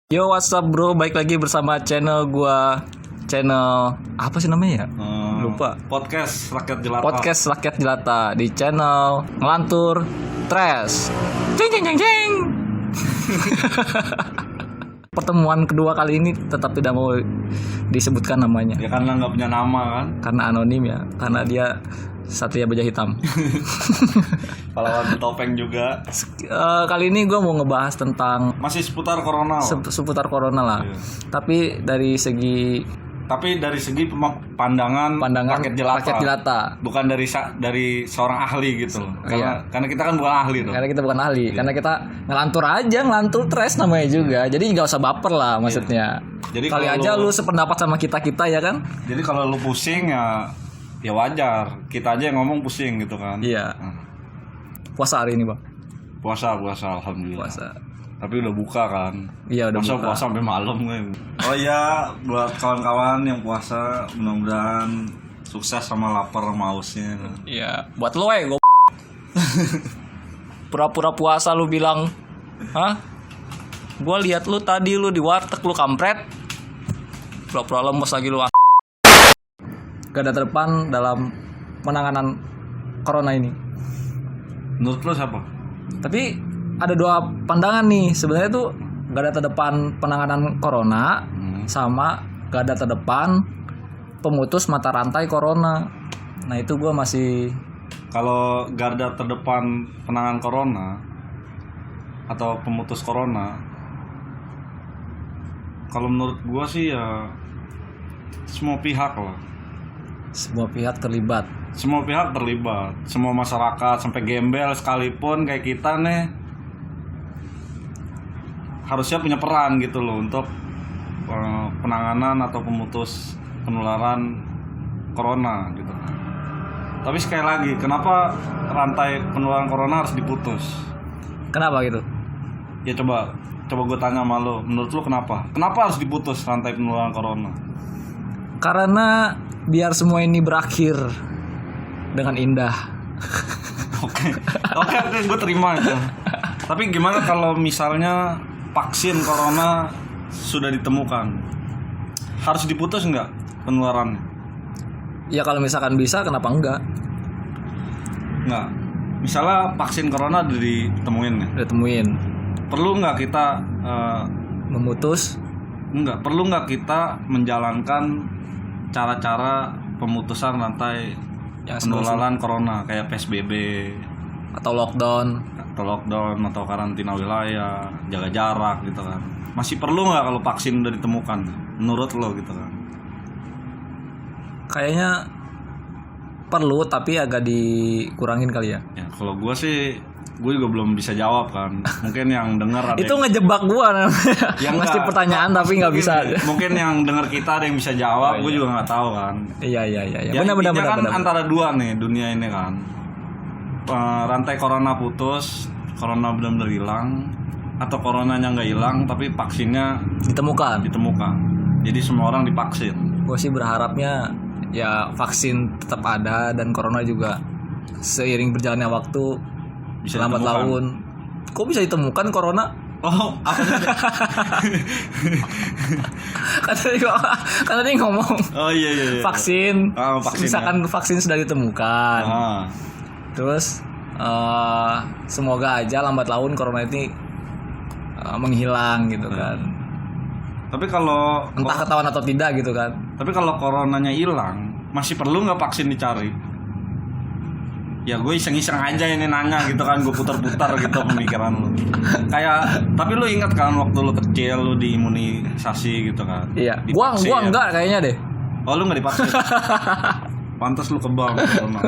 Yo, what's up bro, baik lagi bersama channel gua. Channel apa sih namanya ya? Lupa. Podcast Rakyat Jelata. Podcast Rakyat Jelata di channel Ngelantur Trash. Ceng ceng ceng ceng. Pertemuan kedua kali ini tetap tidak mau disebutkan namanya. Ya karena nggak punya nama kan. Karena anonim ya, karena dia Satria Baja Hitam. Pahlawan topeng juga. Kali ini gue mau ngebahas tentang Masih seputar corona lah. seputar corona lah. Iya. Tapi dari segi pandangan rakyat jelata. Bukan dari seorang ahli gitu loh. Karena kita kan bukan ahli tuh. Karena kita bukan ahli, karena kita ngelantur trash namanya juga. Jadi nggak usah baper lah maksudnya. Jadi kali aja lu sependapat sama kita ya kan? Jadi kalau lu pusing ya wajar. Kita aja yang ngomong pusing gitu kan. Iya. Puasa hari ini, Bang. Puasa alhamdulillah. Puasa. Tapi udah buka kan. Iya, udah buka. Puasa sampai malam kan. Oh iya, buat kawan-kawan yang puasa mudah-mudahan sukses sama lapar sama hausnya. Iya, buat lo pura-pura puasa lu bilang, "Hah? Gua lihat lu tadi lu di warteg lu kampret." Pura-pura lemes lagi lu. Garda terdepan dalam penanganan corona ini. Menurut lo siapa? Tapi ada dua pandangan nih sebenarnya tuh, garda terdepan penanganan corona sama garda terdepan pemutus mata rantai corona. Nah itu gue masih. Kalau garda terdepan penanganan corona atau pemutus corona, kalau menurut gue sih ya semua pihak lah. Semua pihak terlibat. Semua masyarakat sampai gembel sekalipun kayak kita nih harusnya punya peran gitu loh untuk penanganan atau pemutus penularan corona gitu. Tapi sekali lagi, kenapa rantai penularan corona harus diputus? Kenapa gitu? Ya coba gue tanya sama lo, menurut lo kenapa? Kenapa harus diputus rantai penularan corona? Karena biar semua ini berakhir dengan indah. Oke, gue terima itu. Tapi gimana kalau misalnya vaksin corona sudah ditemukan, harus diputus nggak penularannya? Ya kalau misalkan bisa, kenapa enggak? Nggak. Misalnya vaksin corona udah ditemuin ya. Udah temuin. Perlu nggak kita memutus? Perlu nggak kita menjalankan cara-cara pemutusan rantai Ya, penularan corona kayak PSBB atau lockdown atau karantina wilayah, jaga jarak gitu kan. Masih perlu nggak kalau vaksin udah ditemukan menurut lo gitu kan? Kayaknya perlu, tapi agak dikurangin kali ya. Ya kalau gue sih, gue juga belum bisa jawab kan. Mungkin yang dengar ada itu ngejebak gua namanya. Yang Mesti pertanyaan tapi nggak bisa. Mungkin yang dengar kita ada yang bisa jawab. Gue juga nggak tahu kan. Iya. Ya, benar kan antara dua nih dunia ini kan. Rantai corona putus, corona benar-benar hilang, atau coronanya nggak hilang tapi vaksinnya ditemukan. Jadi semua orang divaksin. Gue sih berharapnya ya vaksin tetap ada dan corona juga seiring berjalannya waktu bisa lambat laun. Kok bisa ditemukan corona? Oh, apa Kan tadi ngomong. Oh iya. Vaksin. Misalkan ya. Vaksin sudah ditemukan. Terus semoga aja lambat laun corona ini menghilang gitu kan. Tapi kalau entah ketahuan atau tidak gitu kan. Tapi kalau coronanya hilang, masih perlu nggak vaksin dicari? Ya gue iseng-iseng aja ini nanya gitu kan, gue putar-putar gitu pemikiran lu. Tapi lu ingat kan waktu lu kecil lu diimunisasi gitu kan? Iya. Gua enggak kayaknya deh. Oh lu nggak divaksin? Pantas lu kebal corona.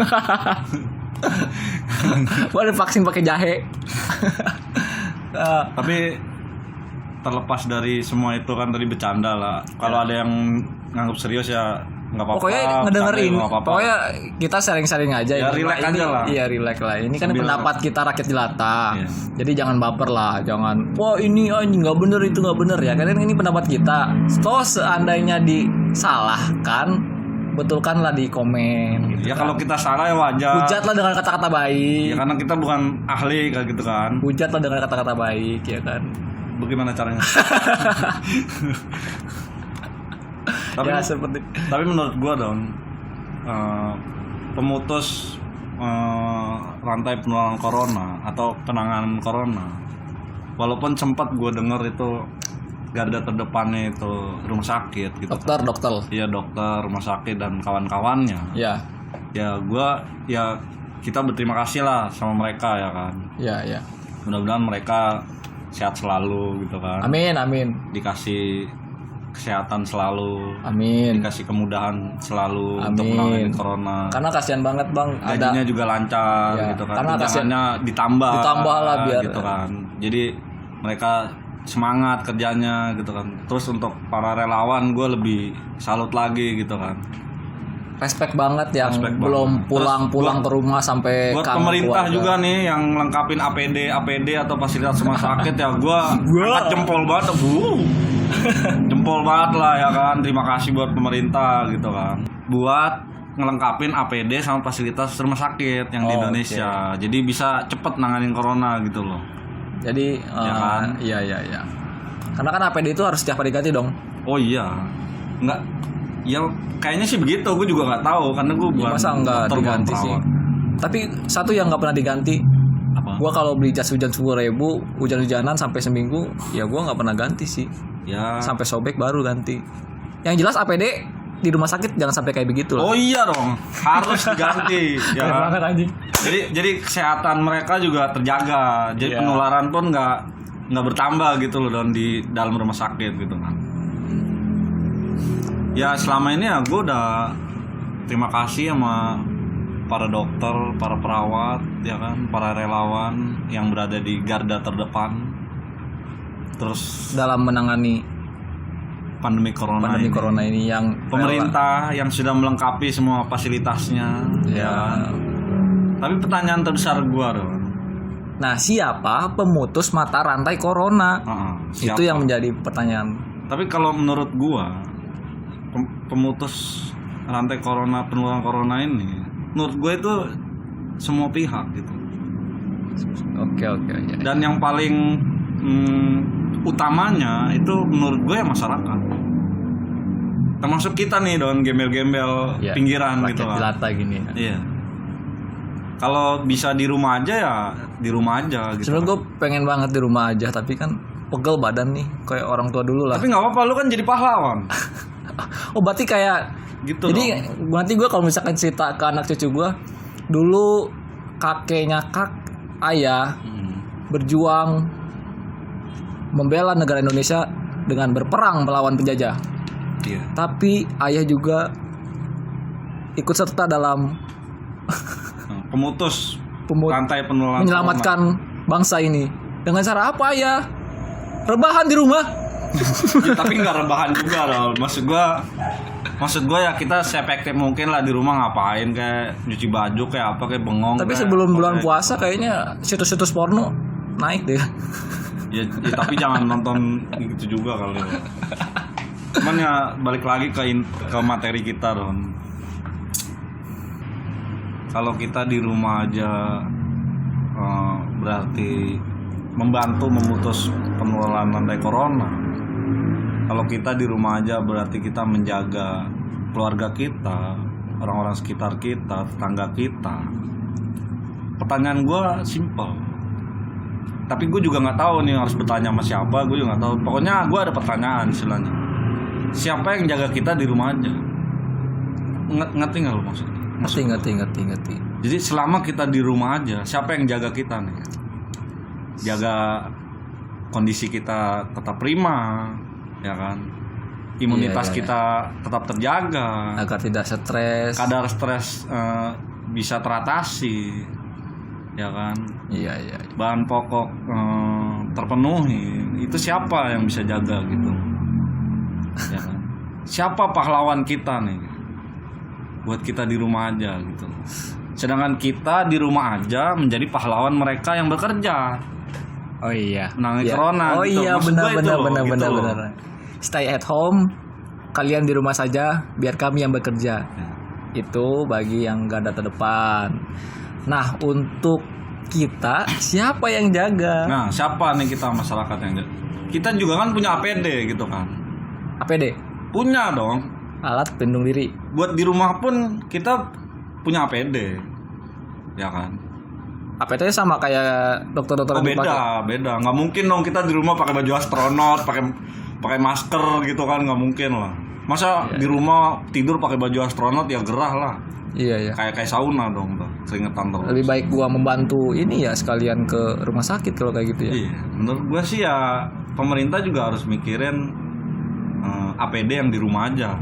Gua divaksin pakai jahe. Tapi terlepas dari semua itu kan tadi bercanda lah. Kalau ada yang nganggap serius ya nggak apa-apa. Pokoknya ngedengerin. Pokoknya kita sharing-sharing aja. Ya relax aja lah. Iya relax lah. Ini kan pendapat kita rakyat jelata. Iya. Jadi jangan baper lah. Jangan. Wah ini nggak bener, itu nggak bener ya. Karena ini pendapat kita. Toh seandainya disalahkan, betulkanlah di komen. Gitu ya kan. Kalau kita salah ya wajar. Hujatlah dengan kata-kata baik. Ya karena kita bukan ahli kayak gitu kan. Hujatlah dengan kata-kata baik ya kan. bagaimana caranya? tapi, Ya seperti tapi menurut gua Don, pemutus rantai penularan corona atau penanganan corona, walaupun sempat gua dengar itu garda terdepannya itu rumah sakit gitu. dokter. Iya, dokter, rumah sakit dan kawan-kawannya. Ya. Ya kita berterima kasih lah sama mereka ya kan. Ya. Mudah-mudahan mereka sehat selalu gitu kan. Amin. Dikasih kesehatan selalu, Amin. dikasih kemudahan selalu Amin. untuk menangani corona. Karena kasihan banget Bang, Gajinya juga lancar Ya, gitu kan. karena Tunjangannya ditambah lah biar gitu kan. Jadi mereka semangat kerjanya gitu kan. Terus untuk para relawan gue lebih salut lagi gitu kan. respect banget yang Respect belum banget. pulang ke rumah sampai Buat kangen pemerintah keluarga. juga nih yang lengkapin APD atau fasilitas rumah sakit ya gue angkat jempol banget. Jempol banget lah ya kan. Terima kasih buat pemerintah gitu kan. Buat ngelengkapin APD sama fasilitas rumah sakit yang di Indonesia. Jadi bisa cepet nanganin corona gitu loh. Jadi Ya kan? iya. Karena kan APD itu harus setiap hari ganti dong. Oh iya. Enggak. Ya kayaknya sih begitu. Gue juga nggak tahu karena gue bukan Masa enggak dokter, bukan diganti sih? perawat. Tapi satu yang nggak pernah diganti. Apa? Gua kalau beli jas hujan 10.000, hujan-hujanan sampai seminggu, ya gua nggak pernah ganti sih. Ya. Sampai sobek baru ganti. Yang jelas APD di rumah sakit jangan sampai kayak begitu lah. Oh iya dong, harus diganti. Ya Keren kan? banget anjing. Jadi kesehatan mereka juga terjaga. Jadi Iya. penularan pun nggak bertambah gitu loh Don di dalam rumah sakit gitu kan. Ya selama ini ya gue udah terima kasih sama para dokter, para perawat, ya kan, para relawan yang berada di garda terdepan. Terus Dalam menangani pandemi corona pandemi ini. corona ini yang Pemerintah yang sudah melengkapi semua fasilitasnya. Ya. kan. Tapi pertanyaan terbesar gua Don. Nah, siapa pemutus mata rantai corona? Siapa? Itu yang menjadi pertanyaan. Tapi kalau menurut gua pemutus rantai corona, penularan corona ini, menurut gue itu semua pihak gitu. Oke. Ya. Dan yang paling utamanya itu menurut gue ya masyarakat. Termasuk kita nih Don, gembel-gembel Ya, pinggiran rakyat gitu kan. jelata gini. Iya. Kalau bisa di rumah aja ya di rumah aja gitu. Sebenarnya gue pengen banget di rumah aja, tapi kan pegel badan nih, kayak orang tua dulu lah. Tapi nggak apa-apa, lu kan jadi pahlawan. Oh berarti kayak Gitu. jadi dong. nanti gue kalau misalkan cerita ke anak cucu gue, dulu kakeknya ayah berjuang membela negara Indonesia dengan berperang melawan penjajah. Iya. Tapi ayah juga ikut serta dalam Pemutus Pemu- rantai penularan menyelamatkan bangsa ini. Dengan cara apa ayah? Rebahan di rumah. Ya, tapi nggak rebahan juga loh. Maksud gua ya kita seefektif mungkin lah di rumah, ngapain kayak nyuci baju kayak apa kayak bengong. Tapi kayak sebelum apa, bulan kayak- puasa kayaknya situs-situs porno naik deh. ya, tapi jangan nonton gitu juga kali. Cuman ya balik lagi ke materi kita Don. Kalau kita di rumah aja berarti membantu memutus penularan rantai corona. Kalau kita di rumah aja berarti kita menjaga keluarga kita, orang-orang sekitar kita, tetangga kita. Pertanyaan gue simple. Tapi gue juga nggak tahu nih harus bertanya sama siapa. Gue juga nggak tahu. Pokoknya gue ada pertanyaan istilahnya. Siapa yang jaga kita di rumah aja? Ngerti nggak lo maksudnya? Ngerti. Jadi selama kita di rumah aja, siapa yang jaga kita nih? Jaga kondisi kita tetap prima, ya kan? Imunitas Iya. kita tetap terjaga, Agar tidak stres. kadar stres bisa teratasi, ya kan? Iya. Bahan pokok terpenuhi. Itu siapa yang bisa jaga gitu? Ya kan? Siapa pahlawan kita nih? Buat kita di rumah aja gitu. Sedangkan kita di rumah aja menjadi pahlawan mereka yang bekerja. Oh iya. Menangani Iya. corona Oh gitu. iya, Maksud gue itu loh, gitu loh. benar. Stay at home. Kalian di rumah saja, biar kami yang bekerja. Ya. Itu bagi yang garda terdepan. Nah, untuk kita siapa yang jaga? Nah, siapa nih kita masyarakat yang kita juga kan punya APD gitu kan. APD, Punya dong. alat pelindung diri. Buat di rumah pun kita punya APD. Ya kan? APD sama kayak dokter-dokter Oh, yang dipakai. beda. Nggak mungkin dong kita di rumah pakai baju astronot, pakai masker gitu kan, nggak mungkin lah. Masa di rumah tidur pakai baju astronot, ya gerah lah. Iya. Kayak sauna dong tuh, keringetan terus. Lebih baik gua membantu ini ya sekalian ke rumah sakit kalau kayak gitu ya. Iya, menurut gua sih ya pemerintah juga harus mikirin APD yang di rumah aja.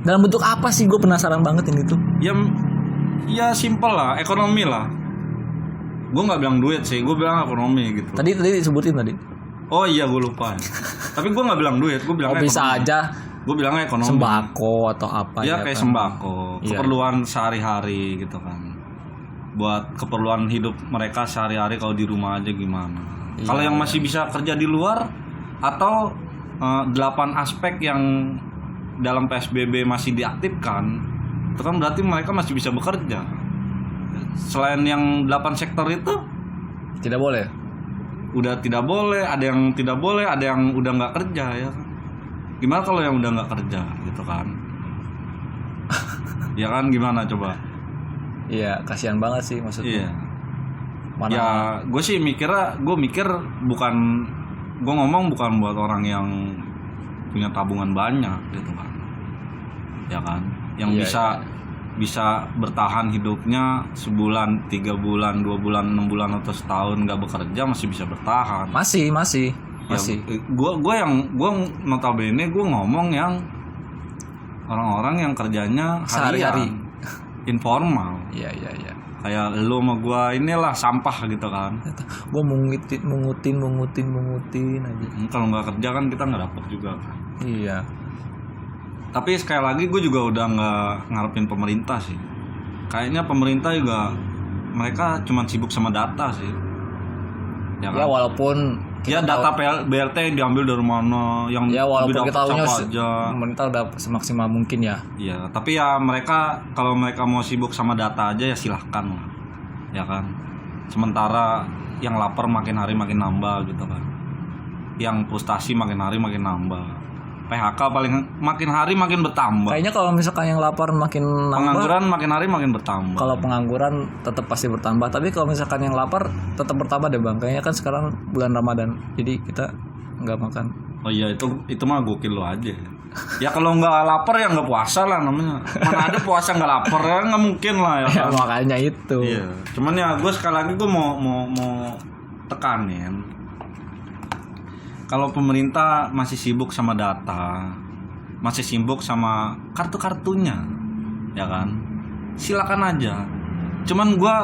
Dalam bentuk apa sih, gue penasaran banget ini tuh. Ya simple lah, ekonomi lah. Gue nggak bilang duit sih, gue bilang ekonomi gitu. Tadi disebutin tadi. Oh iya, gue lupa. Tapi gue nggak bilang duit, gue bilang Bisa aja Gue bilangnya ekonomi. sembako atau apa Ya ya kayak kan? sembako, Iya. keperluan sehari-hari gitu kan. Buat keperluan hidup mereka sehari-hari kalau di rumah aja gimana. Iya. Kalau yang masih bisa kerja di luar atau 8 aspek yang dalam PSBB masih diaktifkan, itu kan berarti mereka masih bisa bekerja. Selain yang 8 sektor itu Tidak boleh. udah tidak boleh, ada yang tidak boleh, ada yang udah nggak kerja ya kan. Gimana kalau yang udah nggak kerja gitu kan? Ya kan, gimana coba? Iya, kasihan banget sih maksudnya. Iya. Mana Ya gue sih mikir bukan, gue ngomong bukan buat orang yang punya tabungan banyak gitu kan, ya kan, yang Iya, bisa bertahan hidupnya sebulan, 3 bulan, 2 bulan, 6 bulan atau setahun nggak bekerja masih bisa bertahan. masih. Ya, gue notabene gue ngomong yang orang-orang yang kerjanya Sehari-hari. harian, informal. Iya. Kayak lu sama gua inilah sampah gitu kan. Gue mungutin aja. Kalau nggak kerja kan kita nggak dapet juga kan. Iya. Tapi sekali lagi gue juga udah nggak ngarepin pemerintah sih. Kayaknya pemerintah juga mereka cuma sibuk sama data sih. Ya Ya kan? walaupun Ya data BRT diambil dari mana, yang ya walaupun didapat kita tahunya siapa aja. pemerintah udah semaksimal mungkin ya. Iya, tapi ya mereka kalau mereka mau sibuk sama data aja ya silahkan lah, ya kan. Sementara yang lapar makin hari makin nambah gitu kan, yang frustasi makin hari makin nambah, PHK paling makin hari makin bertambah, Kayaknya kalau misalkan yang lapar makin nambah, pengangguran makin hari makin bertambah. kalau pengangguran tetap pasti bertambah. Tapi kalau misalkan yang lapar tetap bertambah deh bang. Kayaknya kan sekarang bulan Ramadan, jadi kita nggak makan. Oh iya, itu mah gokil lo aja. Ya kalau nggak lapar ya nggak puasa lah namanya. Mana ada puasa nggak lapar, ya nggak mungkin lah ya Ya, kan. makanya itu. Iya, cuman ya gue sekali lagi gue mau tekanin, kalau pemerintah masih sibuk sama data, masih sibuk sama kartu-kartunya, ya kan, silakan aja. Cuman gue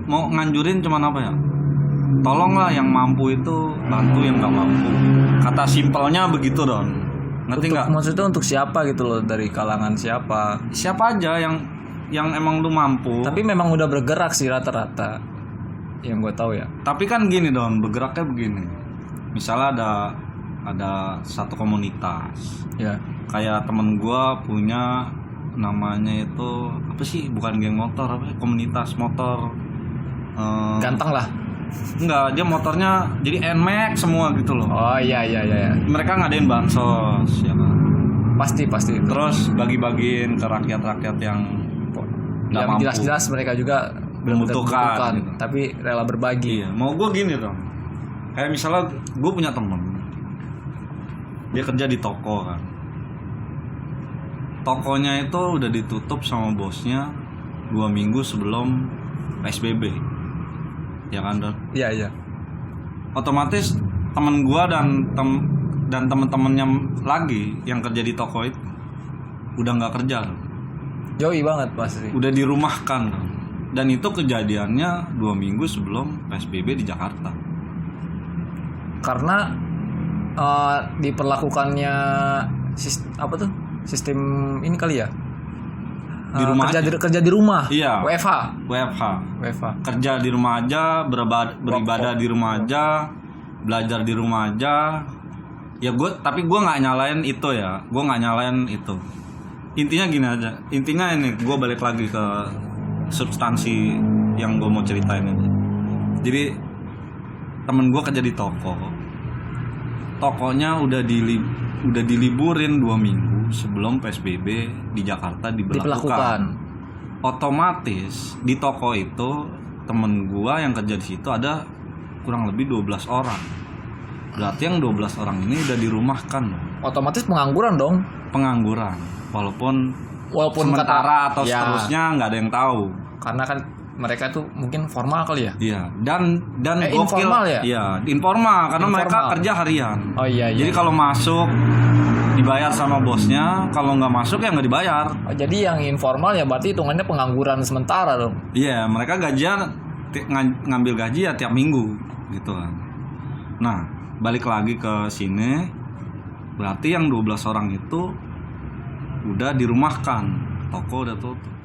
mau nganjurin cuman apa ya? Tolonglah yang mampu itu bantu yang nggak mampu. Kata simpelnya begitu Don. Ngerti nggak? Maksudnya untuk siapa gitu loh, dari kalangan siapa? Siapa aja yang emang lu mampu. Tapi memang udah bergerak sih rata-rata, yang gue tahu ya. Tapi kan gini Don, bergeraknya begini. Misalnya ada satu komunitas. Ya. Kayak temen gua punya namanya itu apa sih? Bukan geng motor, apa? Komunitas motor. Ganteng lah. Enggak, dia motornya jadi NMAX semua gitu loh. Oh iya. Mereka ngadain bansos, ya kan. Pasti. Terus bagi-bagiin ke rakyat-rakyat yang nggak Yang mampu. jelas-jelas mereka juga Membutuhkan, gitu. tapi rela berbagi. Iya, mau gue gini dong. Kayak misalnya gue punya temen, dia kerja di toko kan. Tokonya itu udah ditutup sama bosnya 2 minggu sebelum PSBB. Ya kan, Don? Iya. Otomatis temen gue dan temen-temennya lagi yang kerja di toko itu udah nggak kerja, Don. Jauh banget pasti. Udah dirumahkan, Don. Dan itu kejadiannya 2 minggu sebelum PSBB di Jakarta. Karena diperlakukannya sistem ini kali ya. Di rumah aja. kerja di rumah. Iya. WFH. Kerja di rumah aja, beribadah di rumah aja, belajar di rumah aja. Ya tapi gue nggak nyalain itu ya. Gue nggak nyalain itu. Intinya gini aja. Intinya ini, gue balik lagi ke substansi yang gue mau ceritain ini. Jadi temen gue kerja di toko. tokonya udah diliburin 2 minggu sebelum PSBB di Jakarta diberlakukan. Otomatis di toko itu temen gua yang kerja di situ ada kurang lebih 12 orang. Berarti yang 12 orang ini udah dirumahkan. Otomatis pengangguran dong. Pengangguran. Walaupun sementara atau ya, seterusnya nggak ada yang tahu. karena kan mereka tuh mungkin formal kali ya. Iya, dan gokil. Informal ya? Iya, informal karena mereka Informal. kerja harian. Oh iya. Jadi kalau masuk dibayar sama bosnya, kalau nggak masuk ya nggak dibayar. Oh, jadi yang informal ya berarti hitungannya pengangguran sementara dong. Iya, mereka gajian ngambil gaji ya tiap minggu gitu kan. Nah, balik lagi ke sini, berarti yang 12 orang itu udah dirumahkan, toko udah tutup.